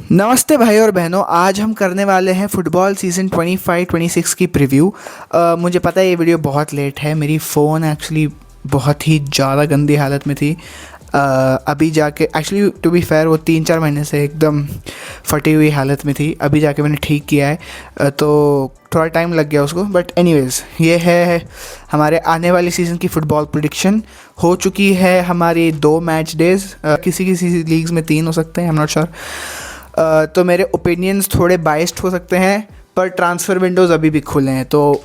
नमस्ते भाई और बहनों, आज हम करने वाले हैं फुटबॉल सीज़न 25-26 की प्रीव्यू। मुझे पता है ये वीडियो बहुत लेट है। मेरी फ़ोन एक्चुअली बहुत ही ज़्यादा गंदी हालत में थी। अभी जाके एक्चुअली टू बी फेयर वो 3-4 महीने से एकदम फटी हुई हालत में थी। अभी जाके मैंने ठीक किया है, तो थोड़ा टाइम लग गया उसको। बट एनीवेज़, ये है हमारे आने वाली सीज़न की फ़ुटबॉल प्रेडिक्शन। हो चुकी है हमारी 2 मैच डेज़, किसी किसी लीग्स में 3 हो सकते हैं, आई एम नॉट श्योर। तो मेरे ओपिनियंस थोड़े बाइस्ड हो सकते हैं, पर ट्रांसफ़र विंडोज़ अभी भी खुले हैं, तो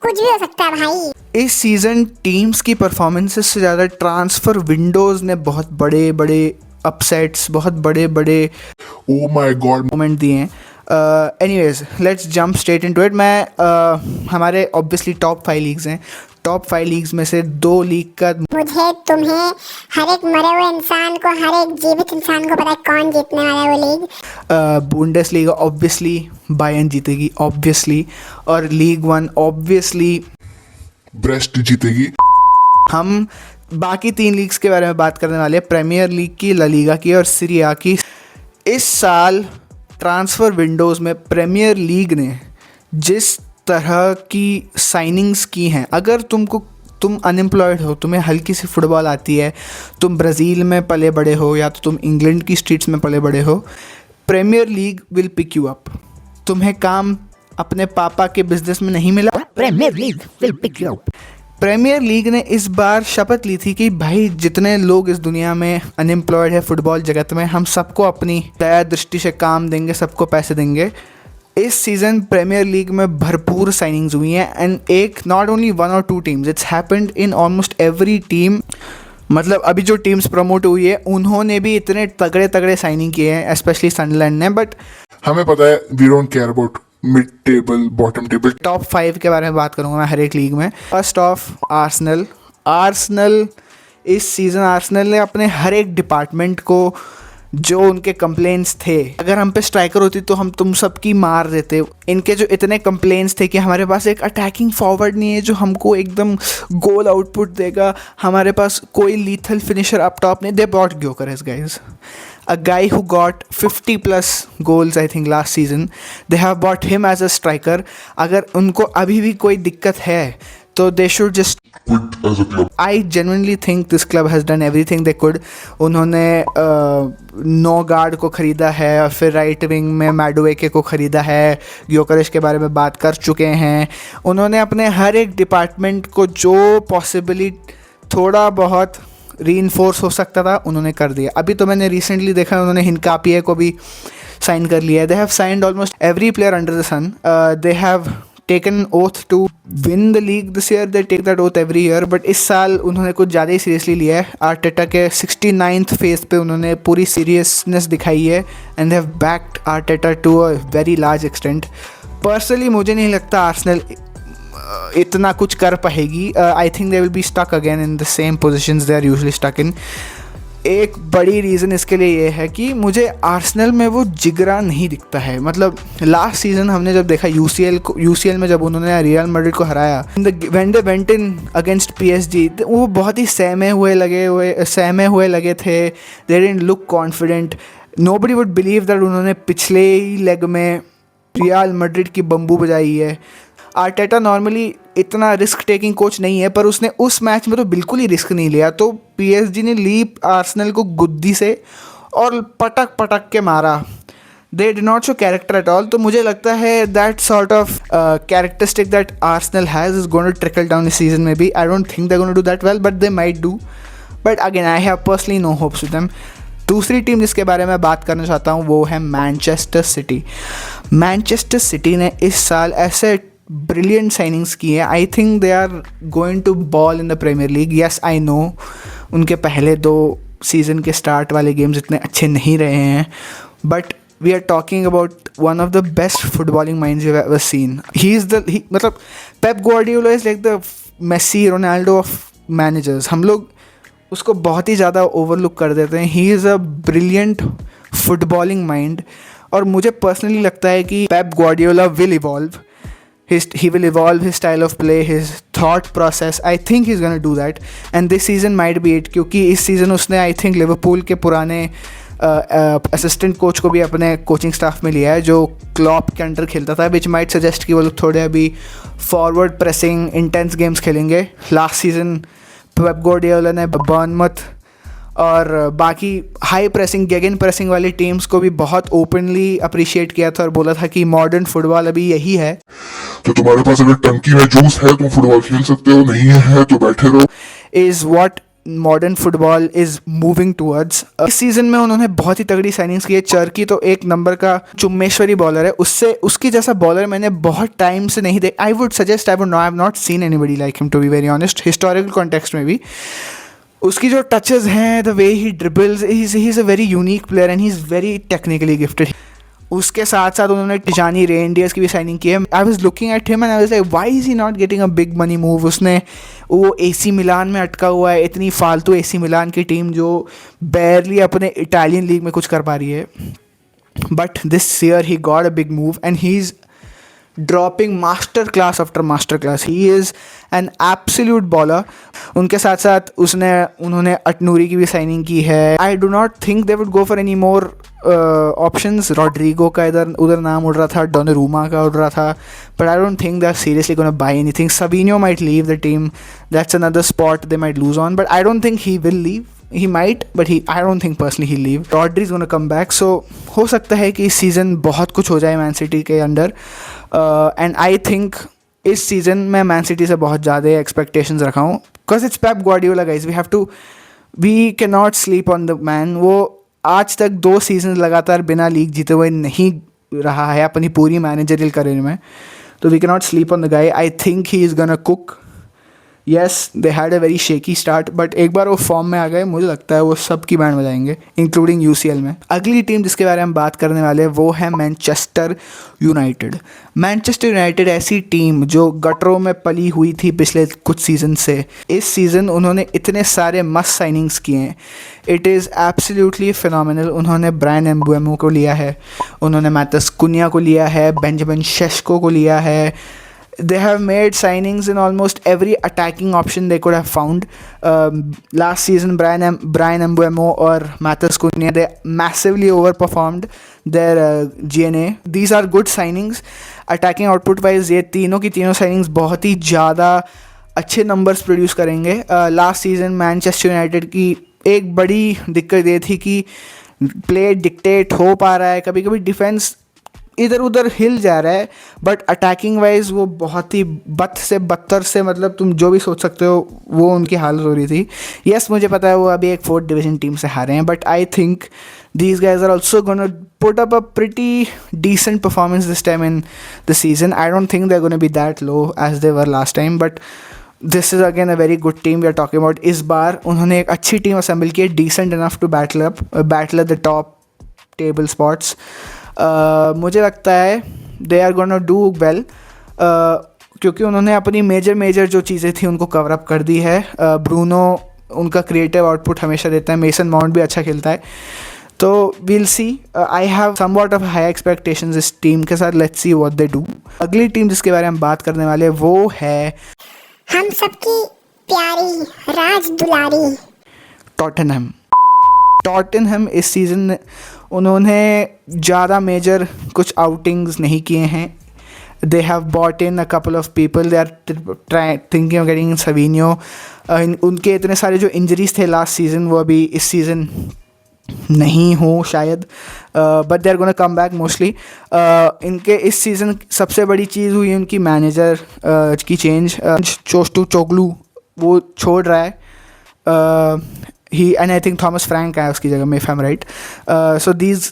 कुछ भी हो सकता है भाई। इस सीज़न टीम्स की परफॉर्मेंसेस से ज़्यादा ट्रांसफ़र विंडोज़ ने बहुत बड़े बड़े अपसेट्स, बहुत बड़े बड़े ओ माय गॉड मोमेंट दिए हैं। Anyways, let's jump straight into it. हमारे ऑब्वियसली टॉप 5 लीग्स हैं। टॉप 5 लीग्स में से 2 लीग का मुझे, तुम्हें, हर एक मरे हुए इंसान को, हर एक जीवित इंसान को पता है कौन जीतने वाला है वो लीग। बुंडेसलीगा ऑब्वियसली बायर्न जीतेगी ऑब्वियसली, और लीग 1 ऑब्वियसली ब्रेस्ट जीतेगी। हम बाकी 3 लीग्स के बारे में बात करने वाले हैं, प्रीमियर लीग की, ला लीगा की और सीरी आ की। इस साल ट्रांसफ़र विंडोज़ में प्रीमियर लीग ने जिस तरह की साइनिंग्स की हैं, अगर तुम अनएम्प्लॉयड हो, तुम्हें हल्की सी फुटबॉल आती है, तुम ब्राज़ील में पले बड़े हो या तो तुम इंग्लैंड की स्ट्रीट्स में पले बड़े हो, premier league will pick you up. तुम्हें काम अपने पापा के बिजनेस में नहीं मिला, Premier League will pick you up. Premier league ने इस बार शपथ ली थी कि भाई जितने लोग इस दुनिया में अनएम्प्लॉयड है फुटबॉल जगत में, हम सबको अपनी दया दृष्टि से काम देंगे, सबको पैसे देंगे। इस सीज़न प्रीमियर लीग में भरपूर साइनिंग्स हुई हैं, एंड एक नॉट ओनली 1 और 2 teams, it's happened in almost every team. मतलब अभी जो टीम्स प्रमोट हुई है उन्होंने भी इतने तगड़े तगड़े साइनिंग किए हैं, स्पेशली सनडरलैंड ने। बट हमें पता है we don't care about mid table bottom table. Top 5 के बारे में बात करूँगा मैं हर एक लीग में। फर्स्ट ऑफ आर्सेनल इस सीज़न आर्सेनल ने अपने हर एक डिपार्टमेंट को, जो उनके कंप्लेंट्स थे, अगर हम पे स्ट्राइकर होती तो हम तुम सबकी मार देते। इनके जो इतने कंप्लेंट्स थे कि हमारे पास एक अटैकिंग फॉरवर्ड नहीं है जो हमको एकदम गोल आउटपुट देगा, हमारे पास कोई लीथल फिनिशर अप टॉप नहीं। They brought Gyokeres guys, a guy who got 50 plus goals I think last season. They have bought him as a striker. अगर उनको अभी भी कोई दिक्कत है तो they should just quit as a club. I genuinely think this club has done everything they could. उन्होंने नोगार्ड को ख़रीदा है, और फिर राइट विंग में मैडुएके को ख़रीदा है, ग्योकरेश के बारे में बात कर चुके हैं। उन्होंने अपने हर एक डिपार्टमेंट को जो पॉसिबली थोड़ा बहुत रीइंफोर्स हो सकता था उन्होंने कर दिया। अभी तो मैंने रिसेंटली देखा है उन्होंने हिनकापिए को भी साइन कर लिया है। They have signed almost every player under the sun. They have taken oath to win the league this year. They take that oath every year, but इस साल उन्होंने कुछ ज़्यादा ही सीरियसली लिया है। आर्टेटा के 69th फेज पे उन्होंने पूरी सीरियसनेस दिखाई है, and they have backed Arteta to a very large extent. Personally मुझे नहीं लगता आर्सेनल इतना कुछ कर पाएगी। I think they will be stuck again in the same positions they are usually stuck in. एक बड़ी रीज़न इसके लिए ये है कि मुझे आर्सेनल में वो जिगरा नहीं दिखता है। मतलब लास्ट सीज़न हमने जब देखा यूसीएल में जब उन्होंने रियल मैड्रिड को हराया, when they went in against PSG, वो बहुत ही सहमे हुए लगे थे। They didn't look confident. Nobody would believe that उन्होंने पिछले ही लेग में रियल मैड्रिड की बम्बू बजाई है। आर्टेटा नॉर्मली इतना रिस्क टेकिंग कोच नहीं है, पर उसने उस मैच में तो बिल्कुल ही रिस्क नहीं लिया। तो पीएसजी ने ली आर्सेनल को गुद्दी से और पटक पटक के मारा। They did not show character at all. तो मुझे लगता है that sort of characteristic that Arsenal has is going to trickle down इस सीजन में भी। I don't think they going to do that well, but they might do. But again I have personally no hopes with them. दूसरी team जिसके बारे में बात करना चाहता हूँ वो है मैनचेस्टर सिटी। मैनचेस्टर सिटी ने इस साल ऐसे ब्रिलियंट साइनिंग्स की है। I think they are going to ball in the Premier League. Yes, I know उनके पहले 2 सीज़न के स्टार्ट वाले गेम्स इतने अच्छे नहीं रहे हैं, but we are talking about one of the best footballing minds you have ever seen. मतलब Pep Guardiola is like the Messi Ronaldo of managers. हम लोग उसको बहुत ही ज़्यादा ओवरलुक कर देते हैं। ही is a brilliant footballing mind, और मुझे पर्सनली लगता है कि Pep Guardiola will evolve. He will evolve his style of play, his thought process. I think he's going to do that, and this season might be it, क्योंकि इस season उसने I think Liverpool के पुराने assistant coach को भी अपने coaching staff में लिया है जो क्लॉप के अंडर खेलता था, विच माइट सजेस्ट कि वो लोग थोड़े अभी फॉरवर्ड प्रेसिंग इंटेंस गेम्स खेलेंगे। लास्ट सीजन पेप गार्डियोला ने बर्नमथ और बाकी हाई प्रेसिंग गेगन प्रेसिंग वाली टीम्स को भी बहुत ओपनली अप्रिशिएट किया था और बोला था कि मॉडर्न फुटबॉल अभी यही है। तो तुम्हारे पास अगर टंकी में जूस है तुम फुटबॉल खेल सकते हो, नहीं है तो बैठे रहो। Is what modern football is moving towards. इस सीज़न में उन्होंने बहुत ही तगड़ी साइनिंग्स की है। चर्की तो एक नंबर का चुम्मेश्वरी बॉलर है, उससे उसकी जैसा बॉलर मैंने बहुत टाइम से नहीं देखा। I would have not seen anybody like him to be very honest, historical context में भी। उसकी जो टचेस हैं, the way he dribbles, he is a very unique player and he is very technically gifted. उसके साथ साथ उन्होंने टिजानी reindeers की भी साइनिंग की है। I was looking at him and I was like why is he not getting a big money move. उसने वो एसी मिलान में अटका हुआ है, इतनी फालतू एसी मिलान की टीम जो बैरली अपने इटालियन लीग में कुछ कर पा रही है। But this year he got a big move and he is dropping master class after master class. He is an absolute bowler. उनके साथ साथ उन्होंने अटनूरी की भी साइनिंग की है। I do not think they would go for any more options. Rodrigo का इधर उधर नाम उड़ रहा था, डोनारूमा का उड़ रहा था, but I don't think they are seriously gonna buy anything. Savinho might leave the team, that's another spot they might lose on, but I don't think he will leave. He might, but I don't think personally he'll leave. Rodri is going to come back, so हो सकता है कि इस season बहुत कुछ हो जाए Man City के अंडर। एंड आई थिंक इस सीज़न मैं मैन सिटी से बहुत ज़्यादा एक्सपेक्टेशंस रखा हूँ, because it's Pep Guardiola guys. We can not sleep on the man. वो आज तक 2 सीजन लगातार बिना लीग जीते हुए नहीं रहा है अपनी पूरी मैनेजरियल करियर में, तो we can not sleep on the guy. I think he is gonna cook. Yes, they had a very shaky start, but एक बार वो फॉर्म में आ गए, मुझे लगता है वो सब की बैंड बजाएंगे, इंक्लूडिंग यूसीएल में। अगली टीम जिसके बारे में हम बात करने वाले हैं वो है मैनचेस्टर यूनाइटेड। मैनचेस्टर यूनाइटेड ऐसी टीम जो गटरों में पली हुई थी पिछले कुछ सीजन से। इस सीज़न उन्होंने इतने सारे मस्त साइनिंग्स किए हैं, इट इज़ एब्सोल्युटली फिनोमिनल। उन्होंने ब्रायन एम्बुएमो को लिया है, उन्होंने मैथस कुनिया को लिया है, बेंजामिन शेस्को को लिया है। They have made signings in almost every attacking option they could have found. Last season, Brian Mbeumo or Matheus Cunha, they massively overperformed their GNA. These are good signings. Attacking output wise, ये तीनों की तीनों signings बहुत ही ज़्यादा अच्छे numbers produce करेंगे। Last season, Manchester United की एक बड़ी दिक्कत ये थी कि प्ले डिक्टेट हो पा रहा है, कभी कभी डिफेंस इधर उधर हिल जा रहा है, बट अटैकिंग वाइज वो बहुत ही बद से बदतर से, मतलब तुम जो भी सोच सकते हो वो उनकी हालत हो रही थी। यस, मुझे पता है वो अभी एक 4th डिवीजन टीम से हारे हैं, but I think these guys are also going to put up a pretty decent performance this time in the season. I don't think they're going to be that low as they were last time, but this is again a very good team we are talking about. इस बार उन्होंने एक अच्छी team assemble की है, decent enough to battle at the top table spots. मुझे लगता है they are gonna do well, क्योंकि उन्होंने अपनी मेजर जो चीज़ें थी उनको कवर अप कर दी है। ब्रूनो उनका क्रिएटिव आउटपुट हमेशा देता है, मेसन माउंट भी अच्छा खेलता है, तो we'll see. I have somewhat of high expectations इस टीम के साथ। Let's see what they do. अगली टीम जिसके बारे में हम बात करने वाले वो है हम सबकी प्यारी राज दुलारी टॉटनहम। इस सीज़न उन्होंने ज़्यादा मेजर कुछ आउटिंग्स नहीं किए हैं। They have bought in a couple of people, they are thinking of getting Savinho. उनके इतने सारे जो इंजरीज थे लास्ट सीज़न वो अभी इस सीज़न नहीं हो शायद, but they are gonna come back mostly. इनके इस सीज़न सबसे बड़ी चीज़ हुई उनकी मैनेजर की चेंज। चोस्टू चोगलू वो छोड़ रहा है, and I think Thomas Frank आया उसकी जगह में, if I'm right. So these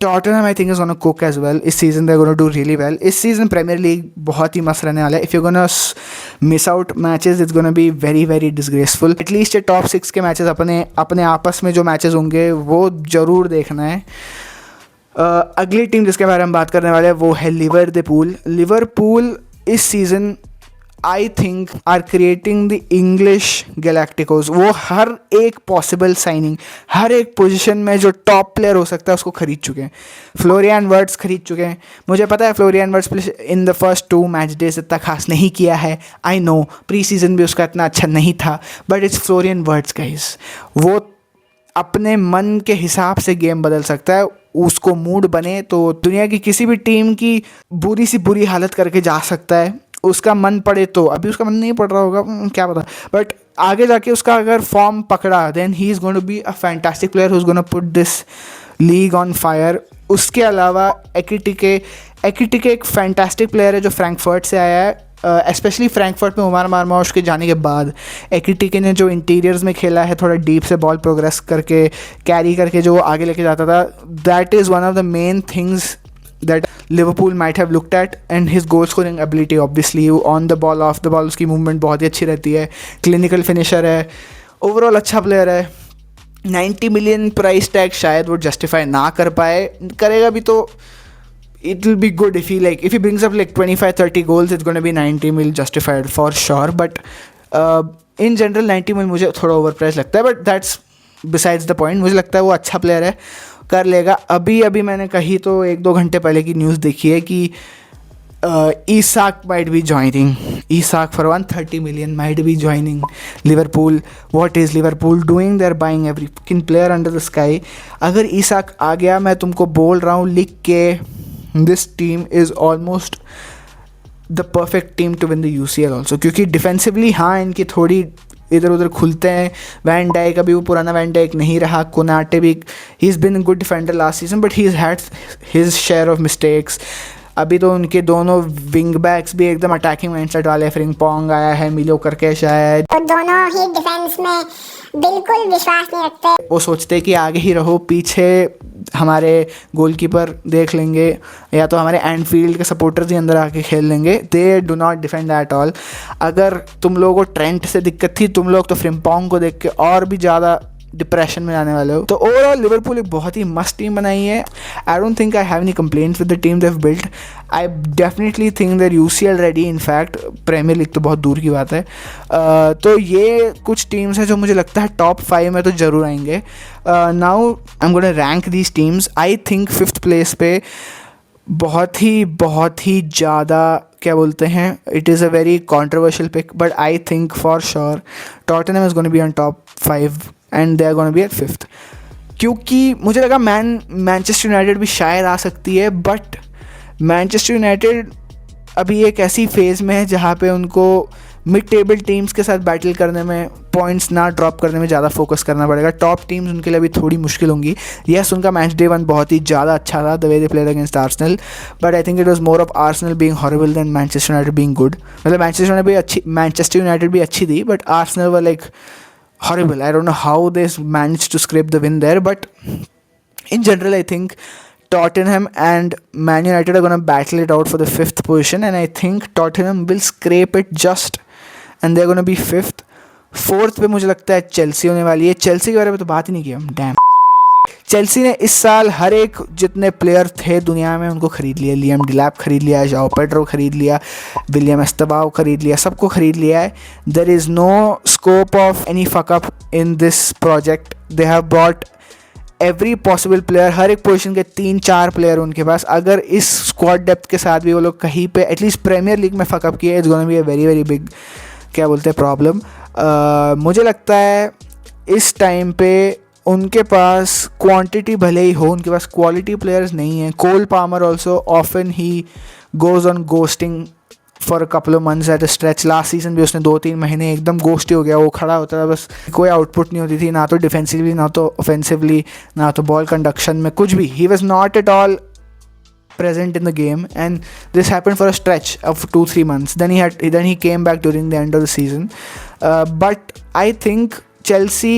Tottenham I think is going to cook as well. इस season they're going to do really well. इस season Premier League बहुत ही मस्त रहने वाला है. If you're going to miss out matches, it's going to be very very disgraceful. At least ये top 6 के matches अपने आपस में जो matches होंगे वो ज़रूर देखना है. अगली टीम जिसके बारे में बात करने वाले हैं वो है लिवरपूल इस season I think are creating the English galacticos. वो हर एक पॉसिबल साइनिंग, हर एक पोजीशन में जो टॉप प्लेयर हो सकता है उसको खरीद चुके हैं। फ्लोरियन वर्ड्स खरीद चुके हैं। मुझे पता है Florian words in the first 2 match days इतना खास नहीं किया है, आई नो, प्री सीजन भी उसका इतना अच्छा नहीं था, but it's Florian words guys. वो अपने मन के हिसाब से गेम बदल सकता है, उसको मूड बने तो दुनिया की किसी भी टीम की बुरी सी बुरी हालत करके जा सकता है, उसका मन पड़े तो। अभी उसका मन नहीं पड़ रहा होगा, क्या पता, बट आगे जाके उसका अगर फॉर्म पकड़ा then he is going to be a fantastic player who is going to put this league on fire. उसके अलावा एकिटिके एक फैंटास्टिक प्लेयर है जो फ्रैंकफर्ट से आया है, स्पेशली फ्रैंकफर्ट में उमर मार्माउश के जाने के बाद एकिटिके ने जो इंटीरियर्स में खेला है, थोड़ा डीप से बॉल प्रोग्रेस करके कैरी करके जो आगे लेके जाता था, that is one of the main things that Liverpool might have looked at. And his goal scoring ability, obviously on the ball of the ball उसकी मूवमेंट बहुत ही अच्छी रहती है, क्लिनिकल फिनिशर है, ओवरऑल अच्छा प्लेयर है। 90 मिलियन प्राइस टैग शायद वो जस्टिफाई ना कर पाए, करेगा भी तो it will be good if he brings up like 25-30 goals, it's going to be 90 mil justified for sure, but in general 90 mil मुझे थोड़ा overpriced लगता है, but that's besides the point। मुझे लगता है वो अच्छा प्लेयर है, कर लेगा। अभी मैंने कही तो 1-2 घंटे पहले की न्यूज़ देखी है कि Isak might be joining, Isak for 130 million might be joining Liverpool। What is Liverpool doing? They're buying every fucking player under the sky। अगर Isak आ गया, मैं तुमको बोल रहा हूँ लिख के, this team is almost the perfect team to win the UCL also, क्योंकि डिफेंसिवली हाँ इनकी थोड़ी इधर उधर खुलते हैं। वैन डाइक अभी वो पुराना वैन डाइक नहीं रहा, कोनाटे भी he is been good defender last season but he is had his share of mistakes. अभी तो उनके दोनों विंग बैक्स भी एकदम अटैकिंग माइंडसेट वाले, फ्रिंगपोंग आया है, मिलो करके शायद, तो दोनों ही डिफेंस में बिल्कुल विश्वास नहीं रखते। वो सोचते हैं कि आगे ही रहो, पीछे हमारे गोलकीपर देख लेंगे या तो हमारे एनफील्ड के सपोर्टर्स ही अंदर आके खेल लेंगे। They do not defend that all. अगर तुम लोगों को ट्रेंट से दिक्कत थी, तुम लोग तो फ्रिम्पोंग को देख के और भी ज़्यादा डिप्रेशन में जाने वाले हो। तो ओवरऑल लिवरपूल एक बहुत ही मस्त टीम बनाई है। I don't think I have any complaints with the team they have built. I definitely think they're UCL ready. In fact Premier League तो बहुत दूर की बात है। तो ये कुछ टीम्स हैं जो मुझे लगता है टॉप 5 में तो ज़रूर आएंगे। Now I am gonna rank these teams. I think 5th place पे बहुत ही ज़्यादा क्या बोलते हैं, it is a very controversial pick, but I think for sure Tottenham is gonna be on top 5 and they are gonna be at 5th। क्योंकि मुझे लगा मैनचेस्टर यूनाइटेड भी शायद आ सकती है, बट मैनचेस्टर यूनाइटेड अभी एक ऐसी फेज़ में है जहाँ पे उनको मिड टेबल टीम्स के साथ बैटल करने में, पॉइंट्स ना ड्रॉप करने में ज़्यादा फोकस करना पड़ेगा। टॉप टीम्स उनके लिए अभी थोड़ी मुश्किल होंगी। यस, उनका मैच डे 1 बहुत ही ज़्यादा अच्छा था, the way they played against Arsenal, but I think it was more of Arsenal being horrible than Manchester United being good. मतलब मैनचेस्टर यूनाइटेड भी अच्छी थी, but Arsenal were like horrible। I don't know how they managed to scrape the win there, but in general I think Tottenham and Man United are going to battle it out for the 5th position, and I think Tottenham will scrape it just and they're going to be 5th। 4th पे मुझे लगता है Chelsea होने वाली है। Chelsea के बारे में तो बात ही नहीं किया, डैम। चेल्सी ने इस साल हर एक जितने प्लेयर थे दुनिया में उनको ख़रीद लिया। लियम डिलैप ख़रीद लिया, जाओ पेड्रो ख़रीद लिया, विलियम एस्तेबाओ ख़रीद लिया, सबको ख़रीद लिया है। There is no scope of any fuck up in this project. They have brought every possible player, हर एक पोजीशन के 3-4 प्लेयर उनके पास। अगर इस स्क्वाड डेप्थ के साथ भी वो लोग कहीं पे एटलीस्ट प्रीमियर लीग में फक अप किए, it's gonna be a very very big क्या बोलते हैं प्रॉब्लम। मुझे लगता है इस टाइम पे उनके पास क्वांटिटी भले ही हो, उनके पास क्वालिटी प्लेयर्स नहीं हैं। Cole Palmer also often he goes on ghosting for a couple of months at a stretch. Last season भी उसने 2-3 महीने एकदम गोस्ट ही हो गया। वो खड़ा होता था, बस कोई आउटपुट नहीं होती थी, ना तो डिफेंसिवली ना तो ऑफेंसिवली ना तो बॉल कंडक्शन में, कुछ भी। He was not at all present in the game, and this happened for a stretch of 2-3 months. Then he came back during the end of the season, but I think Chelsea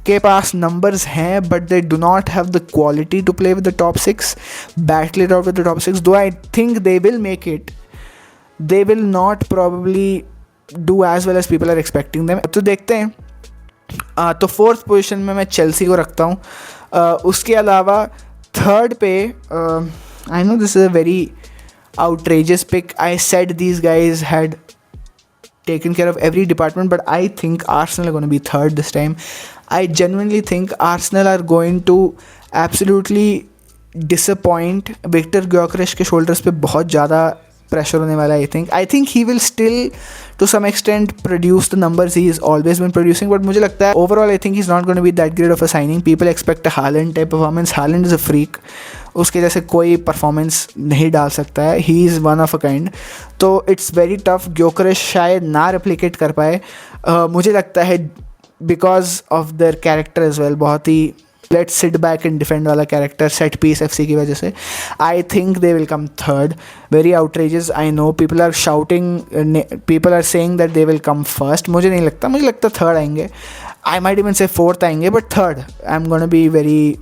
के पास numbers हैं, but they do not have the quality to play with the top 6, battle it out with the top 6. Though I think they will make it, they will not probably do as well as people are expecting them. तो देखते हैं। तो 4th position में मैं Chelsea को रखता हूँ। उसके अलावा 3rd पे I know this is a very outrageous pick. I said these guys had taken care of every department, but I think Arsenal are going to be 3rd this time. I genuinely think Arsenal are going to absolutely disappoint. Victor Gyökeres के shoulders पे बहुत ज़्यादा pressure होने वाला है। I think he will still to some extent produce the numbers he is always been producing, but मुझे लगता है overall I think he is not going to be that great of a signing. People expect a Haaland type performance. Haaland is a freak, उसके जैसे कोई performance नहीं डाल सकता है। He is one of a kind. तो it's very tough. Gyokeres शायद ना रेप्लिकेट कर पाए, मुझे लगता है, because of their character as well. बहुत ही let's sit back and defend वाला कैरेक्टर सेट पीस FC की वजह से। I think they will come third. Very outrageous, I know people are shouting, people are saying that they will come first. मुझे नहीं लगता, मुझे लगता थर्ड आएंगे। I might even say fourth आएंगे, but third I am gonna be very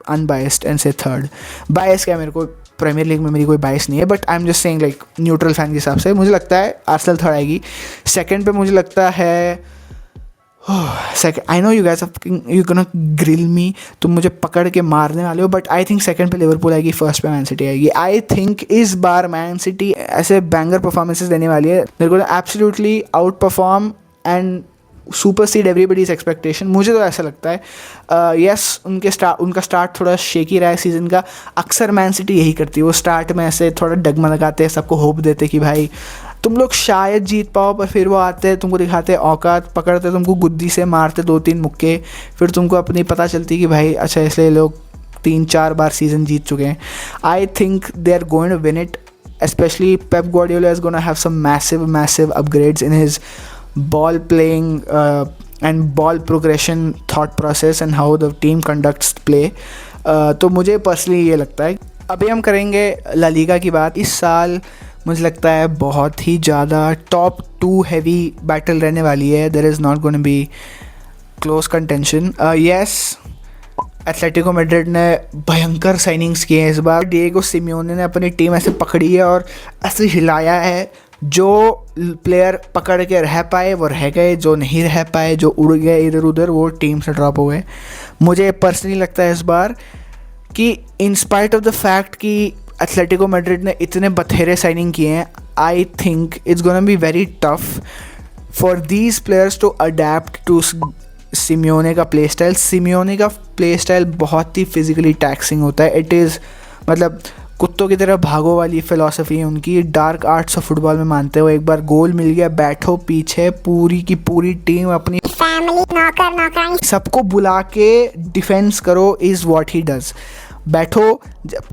unbiased and से third. बायस क्या, मेरे को प्रीमियर लीग में मेरी कोई बायस नहीं है, but I am just saying like neutral fan के हिसाब से मुझे लगता है आर्सेनल थर्ड आएगी। सेकंड पे मुझे लगता है second, I know you guys you gonna grill me, तुम मुझे पकड़ के मारने वाले हो, बट आई थिंक सेकंड पे लिवरपूल आएगी, फर्स्ट पे मैन सिटी आएगी। आई थिंक इस बार मैन सिटी ऐसे बैंगर परफॉर्मेंसेस देने वाली है, मेरे को absolutely outperform and supersede everybody's expectation. मुझे तो ऐसा लगता है। यस, उनका स्टार्ट थोड़ा शेकी रहा है सीज़न का। अक्सर मैन सिटी यही करती है, वो स्टार्ट में ऐसे थोड़ा डगमगाते हैं, सबको होप देते कि भाई तुम लोग शायद जीत पाओ, पर फिर वो आते हैं, तुमको दिखाते हैं औकात, पकड़ते तुमको गुद्दी से, मारते 2-3 मुक्के, फिर तुमको अपनी पता चलती कि भाई अच्छा इसलिए लोग 3-4 बार सीज़न जीत चुके हैं। I think they are going to win it, especially Pep Guardiola is going to have some massive upgrades in his ball playing and ball progression thought process and how the team conducts play. तो मुझे personally ये लगता है। अभी हम करेंगे La Liga की बात। इस साल मुझे लगता है बहुत ही ज़्यादा टॉप 2 हैवी बैटल रहने वाली है। There is not going to be close contention. Yes, Atletico Madrid ने भयंकर साइनिंग्स किए हैं इस बार। डिएगो सिमियोने ने अपनी टीम ऐसे पकड़ी है और ऐसे हिलाया है, जो प्लेयर पकड़ के रह पाए वो रह गए, जो नहीं रह पाए, जो उड़ गए इधर उधर, वो टीम से ड्रॉप हो गए। मुझे पर्सनली लगता है इस बार कि in spite of the fact कि एथलेटिको मैड्रिड ने इतने बथेरे साइनिंग किए हैं, I think it's gonna be very tough for these players to adapt to Simeone का प्ले स्टाइल। सिमियोने का प्ले स्टाइल बहुत ही फिजिकली टैक्सिंग होता है। इट इज़ मतलब कुत्तों की तरह भागो वाली फ़िलॉसफी है उनकी। डार्क आर्ट्स ऑफ फुटबॉल में मानते हो, एक बार गोल मिल गया, बैठो पीछे, पूरी की पूरी टीम अपनी फैमिली, नौकर नौकरानी सबको बुला के डिफेंस करो, इज़ व्हाट ही डज़। बैठो,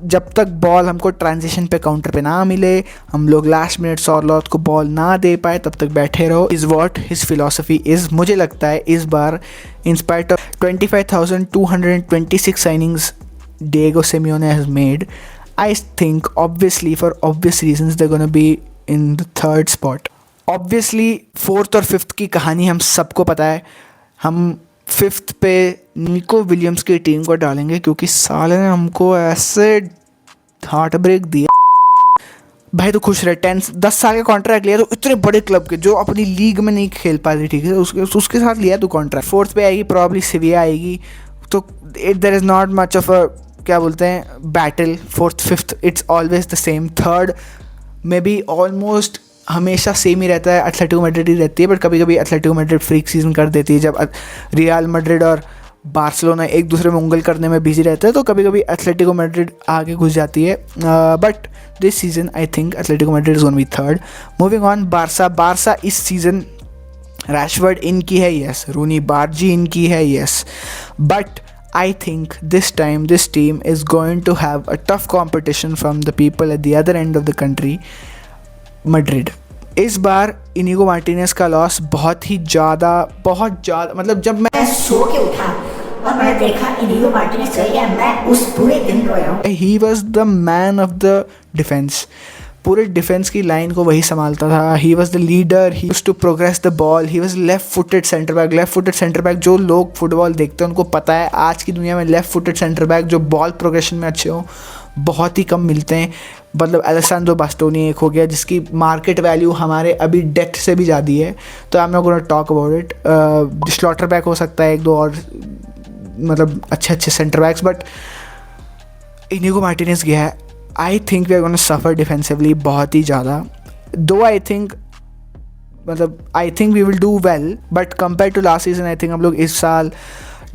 जब तक बॉल हमको ट्रांजिशन पे काउंटर पे ना मिले, हम लोग लास्ट मिनट सॉरलॉथ को बॉल ना दे पाए, तब तक बैठे रहो, is what his philosophy is. मुझे लगता है इस बार in spite of 25,226 signings Diego Simeone has made, I think obviously for obvious reasons they're gonna be in the third spot. Obviously fourth और fifth की कहानी हम सबको पता है। हम फिफ्थ पे निको विलियम्स की टीम को डालेंगे, क्योंकि साले ने हमको ऐसे हार्ट ब्रेक दिया। भाई तो खुश रहे, 10 साल का कॉन्ट्रैक्ट लिया तो इतने बड़े क्लब के, जो अपनी लीग में नहीं खेल पा रही, ठीक है, उसके साथ लिया तो कॉन्ट्रैक्ट। फोर्थ पे आएगी प्रॉब्ली सिविया आएगी, तो there is not much of a क्या बोलते हैं battle. Fourth fifth it's always the same. Third में भी ऑलमोस्ट हमेशा सेम ही रहता है, एथलेटिको मैड्रिड ही रहती है, बट कभी कभी एथलेटिको मैड्रिड फ्रीक सीजन कर देती है। जब रियल मैड्रिड और बार्सिलोना एक दूसरे में उंगल करने में बिजी रहते हैं, तो कभी कभी एथलेटिको मैड्रिड आगे घुस जाती है। But this season I think Atletico Madrid is gonna be third. Moving on, Barça इस सीजन रैशवर्ड इनकी है, यस, रूनी बार्जी इनकी है, yes, but I think this time this team is going to have a tough competition from the people at the other end of the country, Madrid. इस बार Inigo Martinez का loss बहुत ज़्यादा मतलब जब मैं सो के उठा और मैंने देखा इनिगो मार्टिनेज चल गया, मैं उस पूरे दिन रोया हूँ। He was the man of the defence. पूरे डिफेंस की लाइन को वही संभालता था। He was the leader, he used to progress the ball, he was left footed centre back. Left footed centre back, जो लोग फुटबॉल देखते हैं उनको पता है आज की दुनिया में लेफ्ट फुटेड सेंटर बैक जो बॉल प्रोग्रेशन में अच्छे हों बहुत ही कम मिलते हैं। मतलब एलेसैंड्रो बास्टोनी एक हो गया जिसकी मार्केट वैल्यू हमारे अभी डेथ से भी ज़्यादा है, तो I am not gonna talk about it. स्लॉटर बैक हो सकता है, एक दो और मतलब अच्छे centre backs, but Inigo Martinez गया है। I think we are gonna suffer defensively बहुत ही ज़्यादा। Though I think we will do well, but compare to last season I think हम लोग इस साल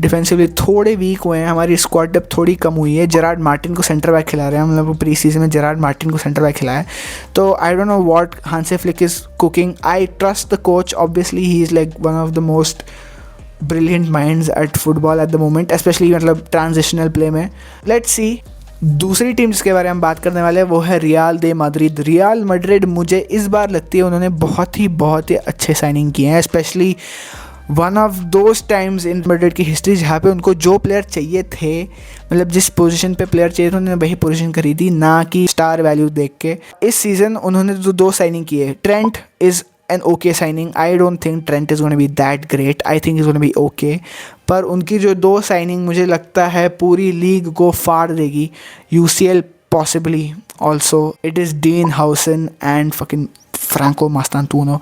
डिफेंसिवली थोड़े वीक हुए हैं, हमारी स्क्वाड डेप्थ थोड़ी कम हुई है। जेरार्ड मार्टिन को सेंटर बैक खिला रहे हैं हम लोग, प्री सीजन में जेरार्ड मार्टिन को सेंटर बैक खिलाया है। तो I don't know what Hansi Flick is cooking. I trust the coach, obviously he is like one of the most brilliant minds at football at the moment, specially मतलब transitional play में। Let's see. दूसरी team जिसके बारे में हम बात करने वाले हैं वो है रियल दे मैड्रिड। रियल मैड्रिड मुझे इस बार लगती है उन्होंने बहुत ही अच्छे साइनिंग किए हैं, specially one of those times in Madrid की हिस्ट्री जहाँ पे उनको जो प्लेयर चाहिए थे, मतलब जिस पोजीशन पे प्लेयर चाहिए थे उन्होंने वही पोजीशन खरीदी, ना कि स्टार वैल्यू देख के। इस सीज़न उन्होंने जो 2 साइनिंग किए, Trent is an okay signing. I don't think Trent is going to be that great. I think he's going to be okay. पर उनकी जो 2 साइनिंग मुझे लगता है पूरी लीग को फाड़ देगी. UCL possibly also. It is Dean Howson and fucking Franco Mastantuono.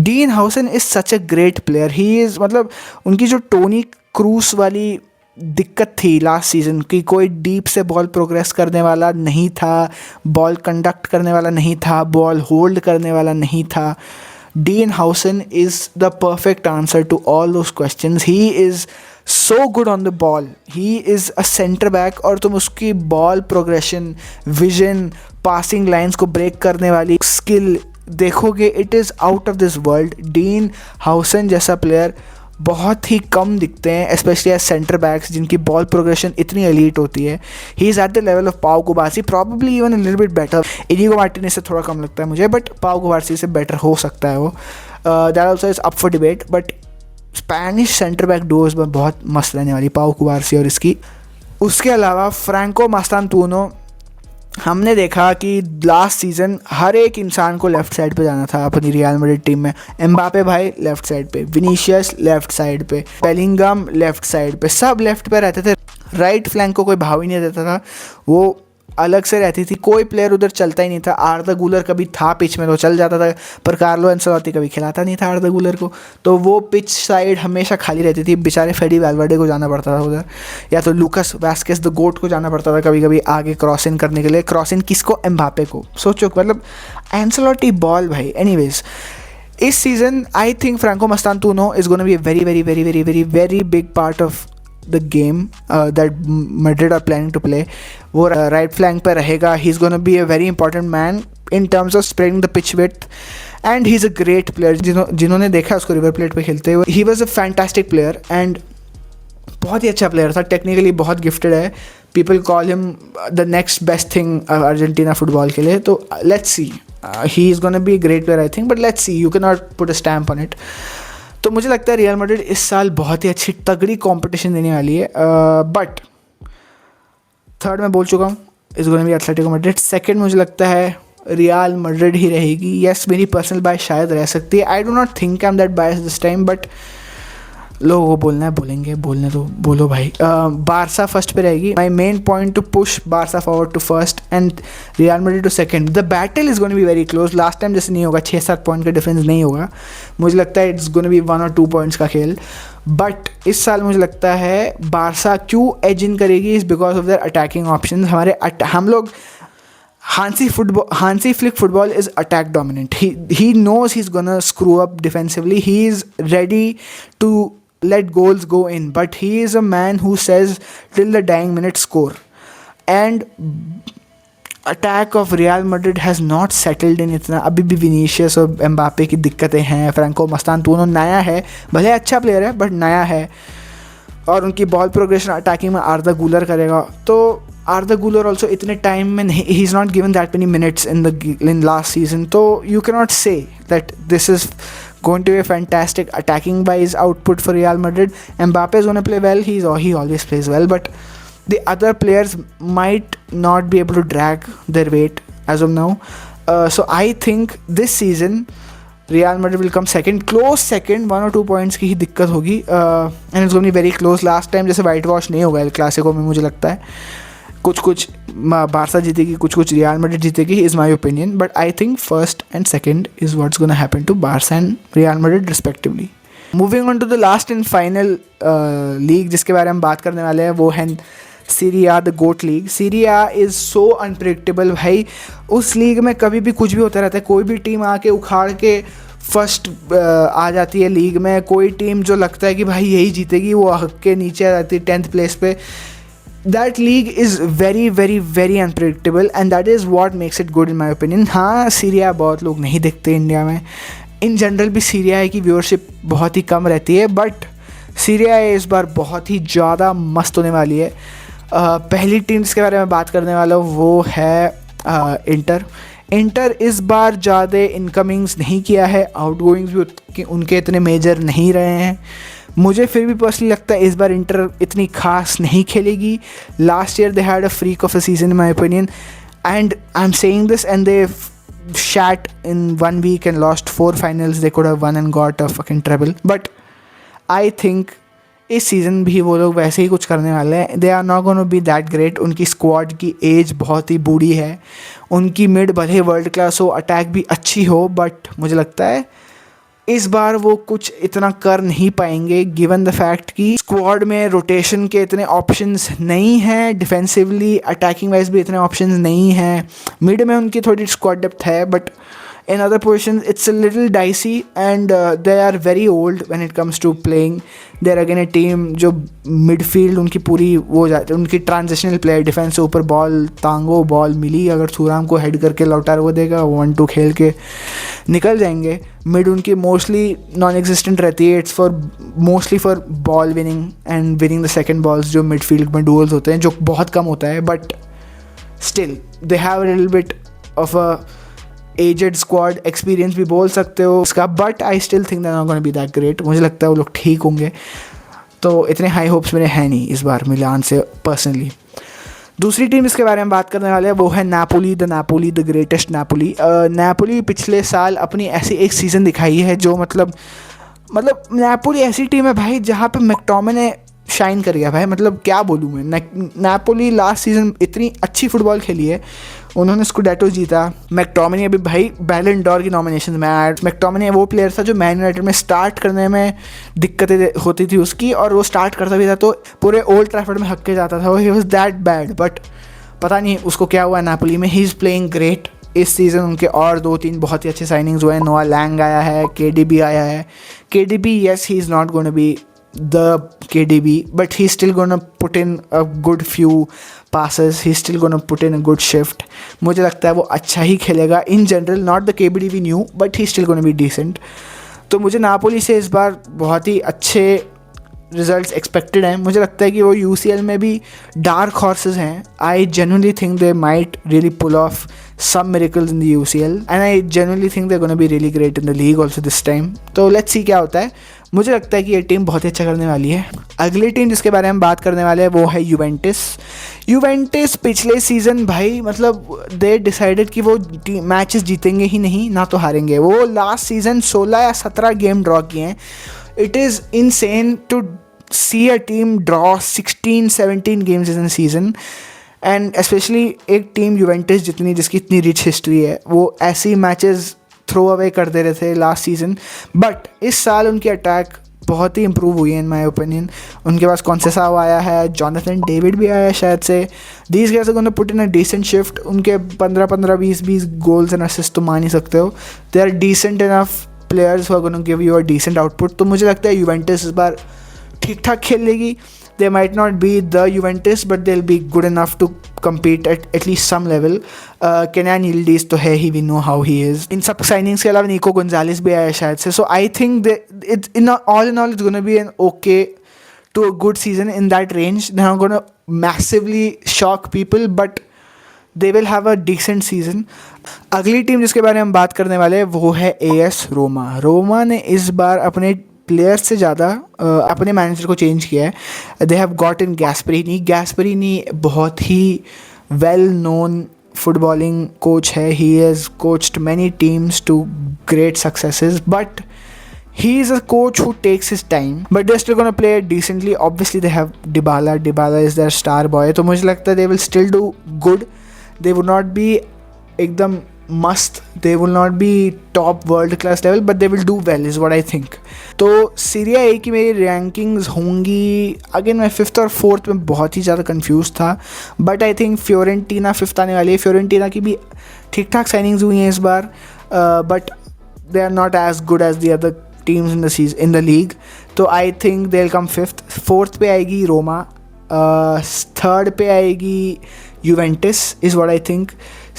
Dean Howson is such a great player. He is मतलब उनकी जो टोनी क्रूस वाली दिक्कत थी लास्ट सीज़न की, कोई डीप से बॉल प्रोग्रेस करने वाला नहीं था, बॉल कंडक्ट करने वाला नहीं था, बॉल होल्ड करने वाला नहीं था. Dean Howson is the perfect answer to all those questions. He is so good on the ball. He is a center back और तुम उसकी ball progression, vision, passing lines को ब्रेक करने वाली स्किल देखोगे, it is out of this world. Dean Huijsen जैसा player बहुत ही कम दिखते हैं, स्पेशली एज सेंटर बैक्स जिनकी बॉल प्रोग्रेशन इतनी एलीट होती है. He is at the level of Pau Cubarsi, probably even a little bit better. Inigo Martinez से थोड़ा कम लगता है मुझे, बट पाउ कुबार्सी से बेटर हो सकता है वो. That also is up for debate, but Spanish centre back dose में बहुत मस्त रहने वाली पाउ कुबार्सी और इसकी. उसके अलावा फ्रैंको मास्तांतुओनो, हमने देखा कि लास्ट सीज़न हर एक इंसान को लेफ़्ट साइड पे जाना था अपनी रियल मैड्रिड टीम में. एम्बापे भाई लेफ़्ट साइड पे, विनीशियस लेफ़्ट साइड पे, बेलिंगम लेफ़्ट साइड पे, सब लेफ़्ट पे रहते थे. राइट फ्लैंक को कोई भाव ही नहीं देता था, वो अलग से रहती थी, कोई प्लेयर उधर चलता ही नहीं था. आर्दा गुलर कभी था पिच में तो चल जाता था, पर कार्लो एंसेलोटी कभी खिलाता नहीं था आर्दा गुलर को, तो वो पिच साइड हमेशा खाली रहती थी. बेचारे फेडी वैल्वर्डे को जाना पड़ता था उधर, या तो लूकास वास्केस द गोट को जाना पड़ता था कभी कभी आगे क्रॉस इन करने के लिए. क्रॉस इन किसको? एम्बापे को. सोचो मतलब एंसेलोटी बॉल भाई. एनीवेज, इस season I think Franco Mastantuono is gonna be a very very very very very very big part of the game that Madrid are planning to play. वो right flank पे रहेगा. He's going to be a very important man in terms of spreading the pitch width, and he's a great player. जिन्होंने देखा उसको river plate पे खेलते हुए, he was a fantastic player and बहुत ही अच्छा प्लेयर था. टेक्निकली बहुत गिफ्टेड है. People call him the next best thing Argentina football के लिए. तो let's see, he is gonna be a great player I think, but let's see, you can not put a stamp on it. तो मुझे लगता है real Madrid इस साल बहुत ही अच्छी तगड़ी कंपटीशन देने वाली है. बट थर्ड मैं बोल चुका हूँ, इस गोना भी एथलेटिको मैड्रिड. सेकंड मुझे लगता है रियल मैड्रिड ही रहेगी. यस, मेरी पर्सनल बाय शायद रह सकती है. I do not think I am that bias this time, but लोगों को बोलना है बोलेंगे, बोलने तो बोलो भाई. बारसा फर्स्ट पे रहेगी. My main point to push Barca forward to first and Real Madrid to second. The battle is gonna be very close. Last time जैसे नहीं होगा, 6-7 पॉइंट का डिफरेंस नहीं होगा. मुझे लगता है इट्स गोना बी 1 और 2 पॉइंट्स का खेल. बट इस साल मुझे लगता है बारसा क्यों एज इन करेगी is because of there attacking option. हम लोग Hansi Flick football is attack dominant. He knows he's gonna screw up defensively. He is ready to let goals go in, but he is a man who says till the dying minute score. And attack of real Madrid has not settled in इतना. अभी भी Vinicius और Mbappe की दिक्कतें हैं. Franco मास्तांतुओनो नया है, भले अच्छा प्लेयर है बट नया है, और उनकी बॉल प्रोग्रेशन अटैकिंग में आर्दा गुलर करेगा. तो आर्दा गुलर ऑल्सो इतने टाइम में नहीं, he is not given that many minutes in last season. तो you can not say that this is going to be a fantastic attacking wise output for Real Madrid. Mbappe is going to play well. He always plays well, but the other players might not be able to drag their weight as of now. So I think this season Real Madrid will come second, close second, 1 or 2 points की ही दिक्कत होगी, and it's going to be very close. Last time जैसे white wash नहीं होगा El Clasico में, मुझे लगता है कुछ बारसा जीतेगी, कुछ रियल मैड्रिड जीतेगी, is my opinion. But I think first and second is what's gonna happen to Barca and Real Madrid respectively. Moving on to the last and final league जिसके बारे में हम बात करने वाले हैं, वो है Serie A, the GOAT league. Serie A is so unpredictable भाई. उस लीग में कभी भी कुछ भी होता रहता है. कोई भी टीम आके उखाड़ के फर्स्ट आ जाती है लीग में, कोई टीम जो लगता है कि भाई यही जीतेगी वो हक के नीचे आ जाती है 10th प्लेस पे. That league is very very very unpredictable and that is what makes it good in my opinion. हाँ, सीरिया बहुत लोग नहीं देखते इंडिया में. इन जनरल भी सीरिया की व्यूअरशिप बहुत ही कम रहती है, बट सीरिया इस बार बहुत ही ज़्यादा मस्त होने वाली है. पहली टीम जिसके बारे में बात करने वाला हूँ वो है इंटर. इंटर इस बार ज़्यादा इनकमिंग्स नहीं किया है, आउटगोइंग्स भी उनके इतने मेजर नहीं रहे हैं. मुझे फिर भी पर्सनली लगता है इस बार इंटर इतनी खास नहीं खेलेगी. Last year they had a freak of a season in my opinion and I am saying this and they shat in 1 week and lost 4 finals they could have won and got a fucking treble. But I think इस सीज़न भी वो लोग वैसे ही कुछ करने वाले हैं. They are not gonna be that great. उनकी स्क्वाड की एज बहुत ही बूढ़ी है. उनकी मिड भले वर्ल्ड क्लास हो, अटैक भी अच्छी हो, बट मुझे लगता है इस बार वो कुछ इतना कर नहीं पाएंगे गिवन द फैक्ट कि स्क्वाड में रोटेशन के इतने ऑप्शंस नहीं हैं. डिफेंसिवली अटैकिंग वाइज भी इतने ऑप्शंस नहीं हैं. मिड में उनकी थोड़ी स्क्वाड डेप्थ है, but in other positions it's a little dicey and they are very old when it comes to playing. They're again a team जो midfield उनकी पूरी वो जाती है, उनकी ट्रांजिशनल प्लेयर डिफेंस से ऊपर बॉल तांगो, बॉल मिली अगर सूराम को हेड करके लौटा वो देगा, 1-2 खेल के निकल जाएंगे. मिड उनकी मोस्टली नॉन एग्जिस्टेंट रहती है. It's for mostly for ball winning and winning the second balls जो मिडफील्ड में डुअल्स होते हैं, जो बहुत कम होता है, but still they have a little bit of a aged squad. Experience भी बोल सकते हो उसका, but I still think that not gonna be that great. मुझे लगता है वो लोग ठीक होंगे, तो इतने हाई होप्स मेरे हैं नहीं इस बार मिलान से पर्सनली. दूसरी टीम इसके बारे में बात करने वाले हैं वो है Napoli. The greatest Napoli. Napoli पिछले साल अपनी ऐसी एक सीज़न दिखाई है जो मतलब नापोली ऐसी टीम है भाई जहाँ पे मैकटोमिने शाइन कर गया भाई. मतलब क्या बोलूँ मैं, नापोली लास्ट सीज़न इतनी अच्छी फुटबॉल खेली है. उन्होंने स्कूडेटो जीता. मैकटोमिने अभी भाई बैलन डॉर की नॉमिनेशन में आया. मैकटोमिने वो प्लेयर था जो मैन यूनाइटेड में स्टार्ट करने में दिक्कतें होती थी उसकी, और वो स्टार्ट करता भी था तो पूरे ओल्ड ट्रैफर्ड में हक के जाता था. He was that bad, but पता नहीं उसको क्या हुआ नापोली में. He is playing great. इस सीज़न उनके और 2-3 बहुत ही अच्छे साइनिंग्स हुए हैं. नोआ लैंग आया है, KDB आया है. KDB yes he is not going to be the KDB, but he's still gonna put in a good few passes. He's still gonna put in a good shift. मुझे लगता है वो अच्छा ही खेलेगा in general, not the KDB we knew, but he's still gonna be decent. तो मुझे Napoli से इस बार बहुत ही अच्छे रिजल्ट्स एक्सपेक्टेड हैं. मुझे लगता है कि वो UCL में भी डार्क हॉर्सेस हैं. आई genuinely think they might really pull off some miracles in the UCL and I genuinely think they're gonna be really great in the league also this time. तो let's see क्या होता है. मुझे लगता है कि ये टीम बहुत ही अच्छा करने वाली है. अगली टीम जिसके बारे में बात करने वाले हैं वो है यूवेंटस. पिछले सीज़न भाई मतलब दे डिसाइडेड कि वो मैचेस जीतेंगे ही नहीं, ना तो हारेंगे. वो लास्ट सीज़न 16 या 17 गेम ड्रॉ किए हैं. It is insane to see a team draw 16-17 games in season, and specially एक टीम यूवेंटस जिसकी इतनी रिच हिस्ट्री है, वो ऐसी मैचेस थ्रो अवे कर दे रहे थे लास्ट सीज़न. बट इस साल उनकी अटैक बहुत ही इंप्रूव हुई है इन माय ओपिनियन. उनके पास कॉन्सेसाओ आया है, जोनाथन डेविड भी आया है शायद से. These guys are gonna put in a decent shift. उनके 15-15, 20-20 गोल्स एंड असिस्ट तो मान ही सकते हो. They are decent enough players who are gonna give you a decent output. तो मुझे लगता है यूवेंटस इस बार ठीक ठाक खेल लेगी. They might not be the Juventus, but they'll be good enough to compete at least some level. Kenan Yildiz तो है ही, we know how he is. इन सब signings के अलावा निको गोंजालेस भी आया शायद से. So I think that in all it's going to be an okay to a good season in that range. They're not going to massively shock people, but they will have a decent season. अगली team जिसके बारे में हम बात करने वाले हैं वो है AS रोमा. रोमा ने इस बार अपने प्लेयर्स से ज़्यादा अपने मैनेजर को चेंज किया है. They have got in Gasperini बहुत ही वेल नोन फुटबॉलिंग कोच है. He has coached many teams to great successes, but he is a coach who takes his time, but they're still going to play decently. Obviously they have Dybala is their star boy, तो मुझे लगता है they will still do good. They would not be एकदम must, they will not be top world class level, but they will do well is what I think. तो Serie A की मेरी rankings होंगी, again मैं 5th और 4th में बहुत ही ज़्यादा कंफ्यूज था, but I think Fiorentina 5th आने वाली है. फ्योरेंटीना की भी ठीक ठाक साइनिंग्स हुई हैं इस बार, but they are not as good as the other teams in the league. तो I think they'll come 5th. 4th पे आएगी रोमा, 3rd पे आएगी Juventus is what I think.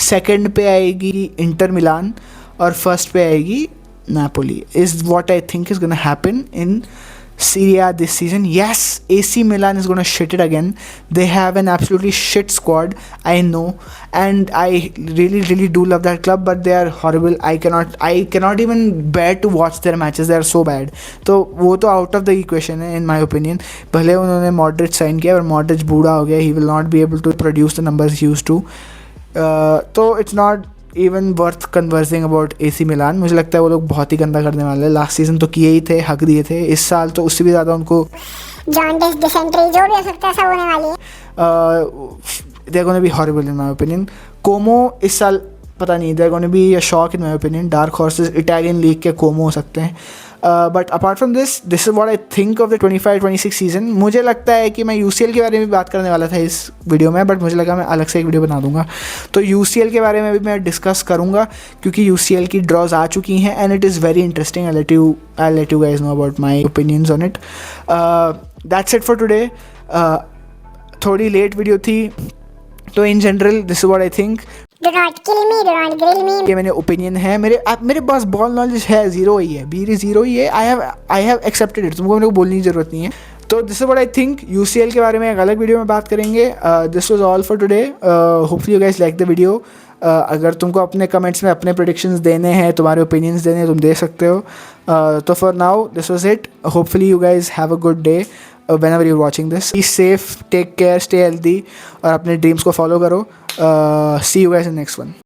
2nd पे आएगी इंटर मिलान और 1st पे आएगी Napoli is what I think is gonna happen in Serie A this season. Yes, AC Milan is gonna shit it again. They have an absolutely shit squad, I know, and I really do love that club, but they are horrible. I cannot even bear to watch their matches. They are so bad. तो वो तो out of the equation है in my opinion. भले उन्होंने Modric sign किया और Modric बूढ़ा हो गया, he will not be able to produce the numbers he used to. तो it's not even worth conversing about AC Milan. मुझे लगता है वो लोग बहुत ही गंदा करने वाले हैं. लास्ट सीजन तो किए ही थे, हक दिए थे. इस साल तो उससे भी ज़्यादा उनको जॉन्डिस, डिसेंट्री, जो भी हो सकता है सब होने वाली है. they're going to be horrible in my opinion. Como इस साल पता नहीं, they're going to be a shock in my opinion. Dark horses Italian league के Como हो सकते हैं. But apart from this is what I think of the 25-26 season. मुझे लगता है कि मैं UCL के बारे में भी बात करने वाला था इस वीडियो में, बट मुझे लगा मैं अलग से एक वीडियो बना दूंगा. तो UCL के बारे में भी मैं डिस्कस करूंगा क्योंकि UCL की ड्रॉज आ चुकी हैं and it is very interesting. I'll let you guys know about my opinions on it. That's it for today. थोड़ी लेट वीडियो थी, तो in general this is what I think. Do not kill me, do not grill me. ये मेरे opinion है. मेरे पास ball knowledge है, zero ही है, मेरी ज़ीरो ही है. I have accepted it. तुमको मेरे को बोलने की ज़रूरत नहीं है. तो this is what I think. UCL के बारे में एक अलग वीडियो में बात करेंगे. This was all for today. Hopefully you guys like the video. अगर तुमको अपने कमेंट्स में अपने प्रेडिक्शंस देने हैं, तुम्हारे ओपिनियंस देने हैं, तुम दे सकते हो. तो for now this was it. Hopefully you guys have a good day whenever you're watching this. Be safe, take care, stay healthy और अपने ड्रीम्स को फॉलो करो. See you guys in the next one.